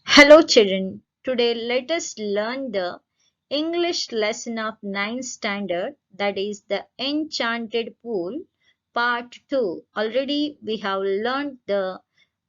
Hello children, today let us learn the English lesson of 9th standard, that is the Enchanted Pool part 2. Already we have learned the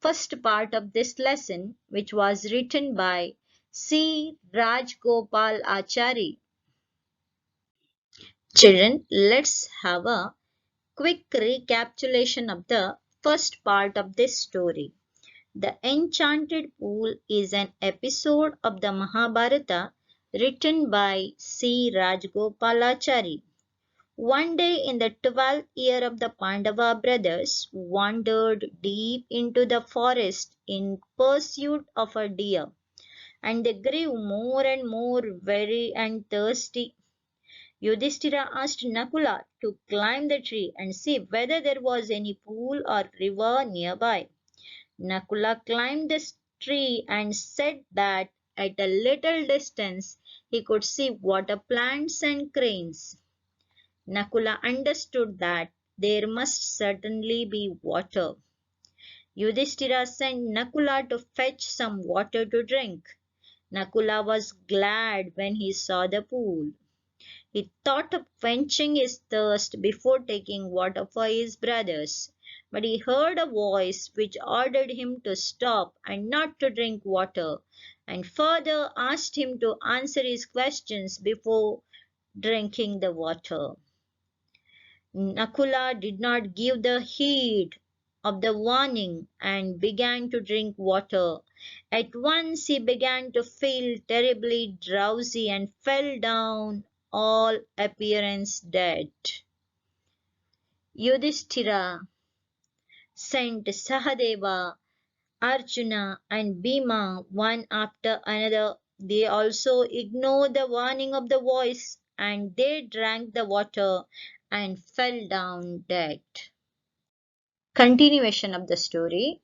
first part of this lesson, which was written by C. Rajgopal Achari. Children, let's have a quick recapitulation of the first part of this story. The Enchanted Pool is an episode of the Mahabharata written by C. Rajgopalachari. One day in the 12th year of the Pandava brothers wandered deep into the forest in pursuit of a deer, and they grew more and more weary and thirsty. Yudhishthira asked Nakula to climb the tree and see whether there was any pool or river nearby. Nakula climbed the tree and said that at a little distance he could see water plants and cranes. Nakula understood that there must certainly be water. Yudhishthira sent Nakula to fetch some water to drink. Nakula was glad when he saw the pool. He thought of quenching his thirst before taking water for his brothers, but he heard a voice which ordered him to stop and not to drink water, and further asked him to answer his questions before drinking the water. Nakula did not give the heed of the warning and began to drink water. At once he began to feel terribly drowsy and fell down, all appearance dead. Yudhishthira sent Sahadeva, Arjuna, and Bhima one after another. They also ignored the warning of the voice and they drank the water and fell down dead. Continuation of the story.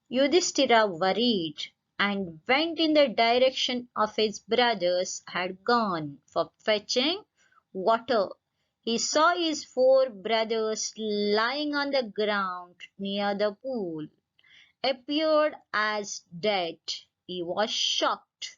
Yudhishthira worried and went in the direction of his brothers had gone for fetching water. He saw his four brothers lying on the ground near the pool, appeared as dead. He was shocked.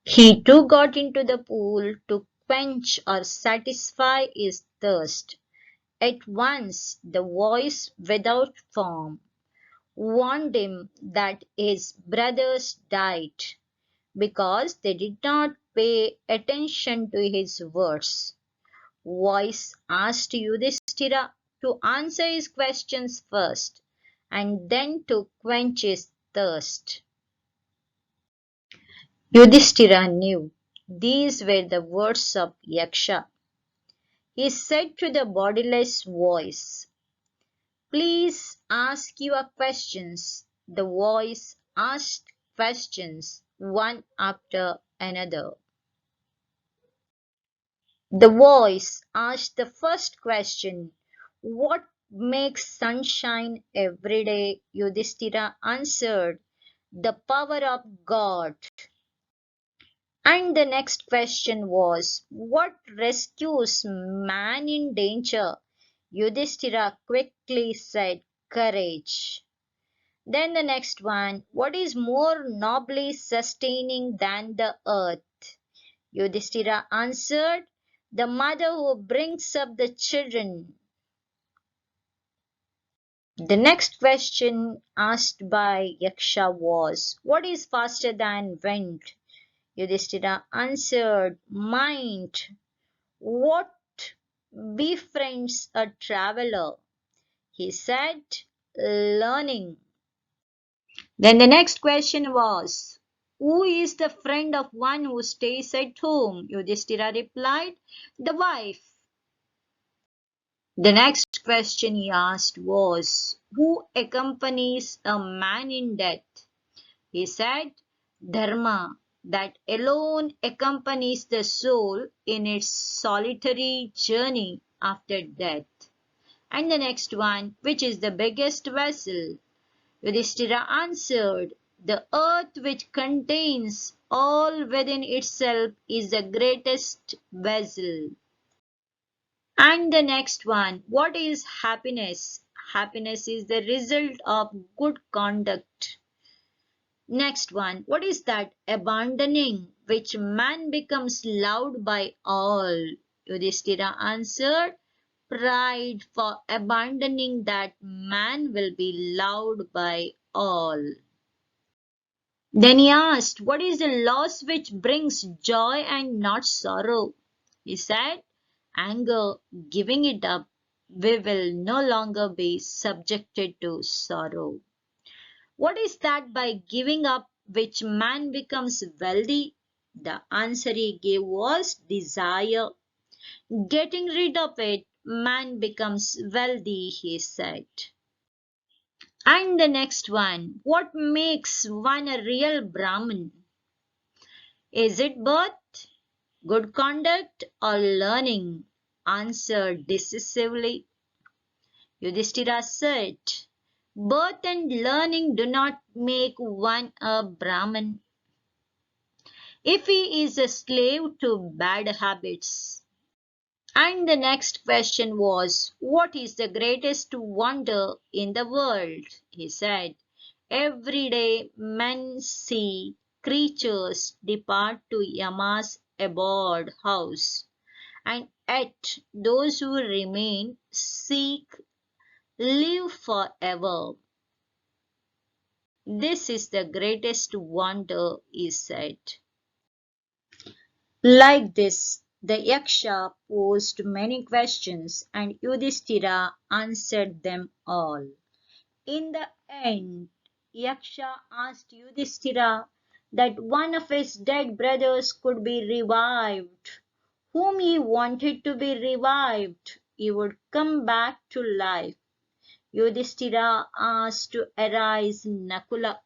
He too got into the pool to quench or satisfy his thirst. At once the voice without form warned him that his brothers died because they did not pay attention to his words. Voice asked Yudhishthira to answer his questions first and then to quench his thirst. Yudhishthira knew these were the words of Yaksha. He said to the bodiless voice, "Please ask your questions." The voice asked questions one after another. The voice asked the first question, "What makes sunshine every day?" Yudhishthira answered, "The power of God." And the next question was, "What rescues man in danger?" Yudhishthira quickly said, "Courage." Then the next one, "What is more nobly sustaining than the earth?" Yudhishthira answered, "The mother who brings up the children." The next question asked by Yaksha was, "What is faster than wind?" Yudhishthira answered, "Mind." "What befriends a traveler?" He said, "Learning." Then the next question was, "Who is the friend of one who stays at home?" Yudhishthira replied, "The wife." The next question he asked was, "Who accompanies a man in death?" He said, "Dharma, that alone accompanies the soul in its solitary journey after death." And the next one, "Which is the biggest vessel?" Yudhishthira answered, "The earth which contains all within itself is the greatest vessel." And the next one, "What is happiness?" Happiness is the result of good conduct. Next one, what is that abandoning which man becomes loved by all? Yudhishthira answered, pride, for abandoning that man will be loved by all. Then he asked, what is the loss which brings joy and not sorrow? He said, anger, giving it up, we will no longer be subjected to sorrow. What is that by giving up which man becomes wealthy? The answer he gave was desire. Getting rid of it, man becomes wealthy, he said. And the next one, what makes one a real Brahmin? Is it birth, good conduct, or learning? Answered decisively. Yudhishthira said, birth and learning do not make one a Brahmin if he is a slave to bad habits. And the next question was, what is the greatest wonder in the world? He said, every day men see creatures depart to Yama's abode house, and yet those who remain seek live forever. This is the greatest wonder, he said. Like this, the Yaksha posed many questions and Yudhishthira answered them all. In the end, Yaksha asked Yudhishthira that one of his dead brothers could be revived. Whom he wanted to be revived, he would come back to life. Yudhishthira asked to arise Nakula.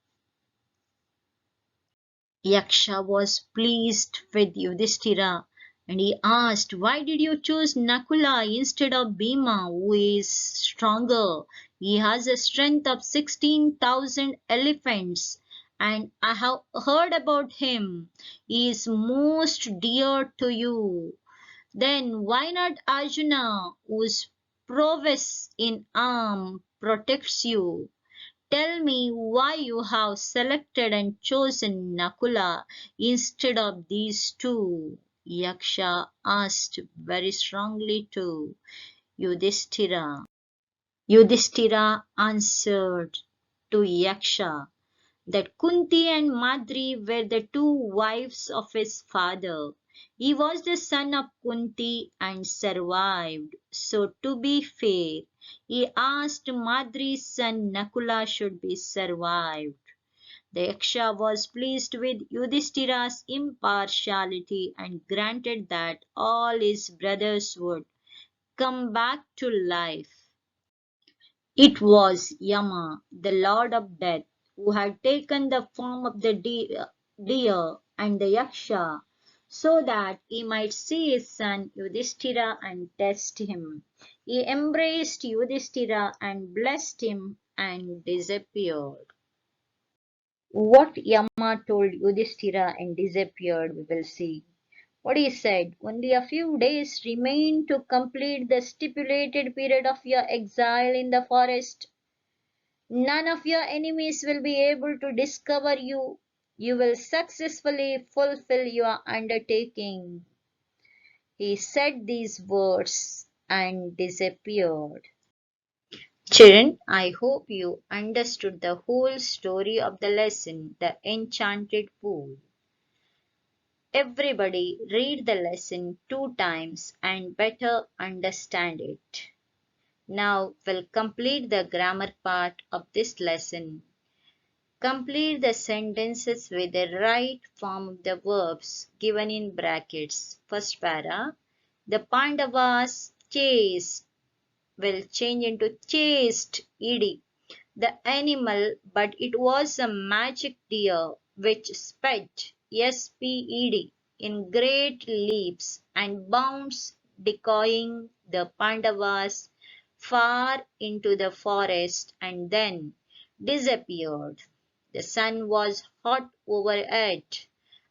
Yaksha was pleased with Yudhishthira and he asked, why did you choose Nakula instead of Bhima, who is stronger? He has a strength of 16,000 elephants, and I have heard about him. He is most dear to you. Then why not Arjuna, whose prowess in arm protects you? Tell me why you have selected and chosen Nakula instead of these two? Yaksha asked very strongly to Yudhishthira. Yudhishthira answered to Yaksha that Kunti and Madri were the two wives of his father. He was the son of Kunti and survived. So, to be fair, he asked Madri's son Nakula should be survived. The Yaksha was pleased with Yudhishthira's impartiality and granted that all his brothers would come back to life. It was Yama, the lord of death, who had taken the form of the deer and the Yaksha, so that he might see his son Yudhishthira and test him. He embraced Yudhishthira and blessed him and disappeared. What Yama told Yudhishthira and disappeared, we will see. What he said, only a few days remain to complete the stipulated period of your exile in the forest. None of your enemies will be able to discover you. You will successfully fulfill your undertaking. He said these words and disappeared. Children, I hope you understood the whole story of the lesson, The Enchanted Pool. Everybody read the lesson 2 times and better understand it. Now we'll complete the grammar part of this lesson. Complete the sentences with the right form of the verbs given in brackets. First para, the Pandavas chased will change into chased, ed. The animal, but it was a magic deer which sped, sped, in great leaps and bounds, decoying the Pandavas far into the forest and then disappeared. The sun was hot overhead,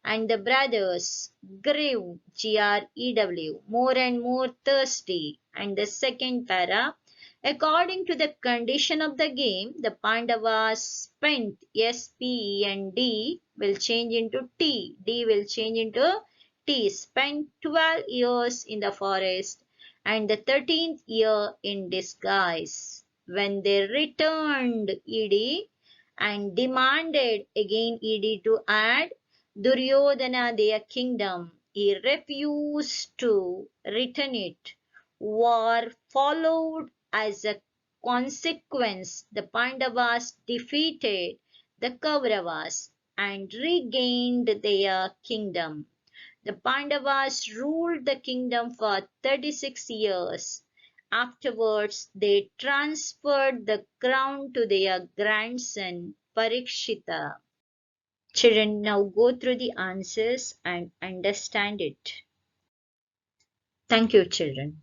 and the brothers grew, grew, more and more thirsty. And the second para, According to the condition of the game, the Pandavas spent S, P, and D will change into T. D will change into T. Spent 12 years in the forest and the 13th year in disguise. When they returned ED and demanded again ED to add Duryodhana their kingdom, he refused to return it. War followed as a consequence. The Pandavas defeated the Kauravas and regained their kingdom. The Pandavas ruled the kingdom for 36 years. Afterwards, they transferred the crown to their grandson Parikshita. Children, now go through the answers and understand it. Thank you, children.